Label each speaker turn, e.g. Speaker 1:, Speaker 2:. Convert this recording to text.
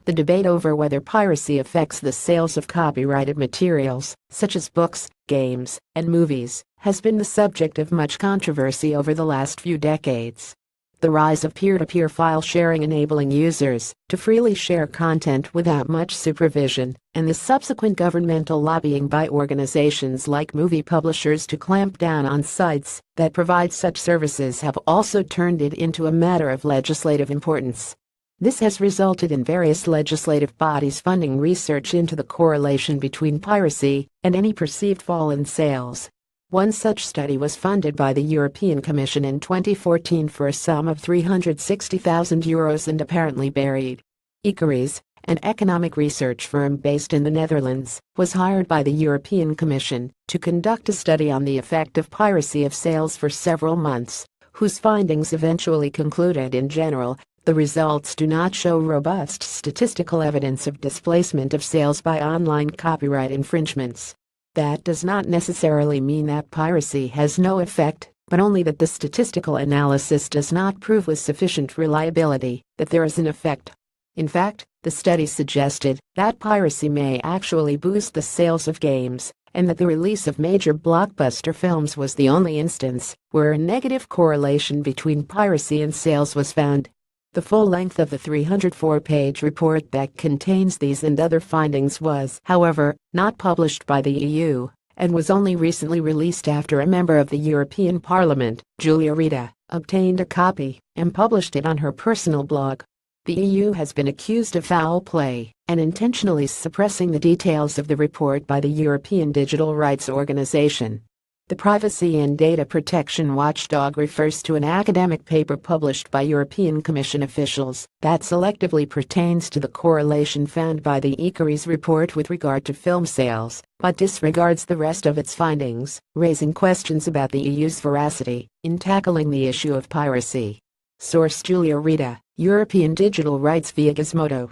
Speaker 1: The debate over whether piracy affects the sales of copyrighted materials, such as books, games, and movies, has been the subject of much controversy over the last few decades. The rise of peer-to-peer file sharing enabling users to freely share content without much supervision, and the subsequent governmental lobbying by organizations like movie publishers to clamp down on sites that provide such services have also turned it into a matter of legislative importance. This has resulted in various legislative bodies funding research into the correlation between piracy and any perceived fall in sales. One such study was funded by the European Commission in 2014 for a sum of €360,000 and apparently buried. Icaris, an economic research firm based in the Netherlands, was hired by the European Commission to conduct a study on the effect of piracy of sales for several months, whose findings eventually concluded in general, the results do not show robust statistical evidence of displacement of sales by online copyright infringements. That does not necessarily mean that piracy has no effect, but only that the statistical analysis does not prove with sufficient reliability that there is an effect. In fact, the study suggested that piracy may actually boost the sales of games, and that the release of major blockbuster films was the only instance where a negative correlation between piracy and sales was found. The full length of the 304-page report that contains these and other findings was, however, not published by the EU, and was only recently released after a member of the European Parliament, Julia Reda, obtained a copy and published it on her personal blog. The EU has been accused of foul play and intentionally suppressing the details of the report by the European Digital Rights Organization. The Privacy and Data Protection Watchdog refers to an academic paper published by European Commission officials that selectively pertains to the correlation found by the Icaris report with regard to film sales, but disregards the rest of its findings, raising questions about the EU's veracity in tackling the issue of piracy. Source: Julia Reda, European Digital Rights via Gizmodo.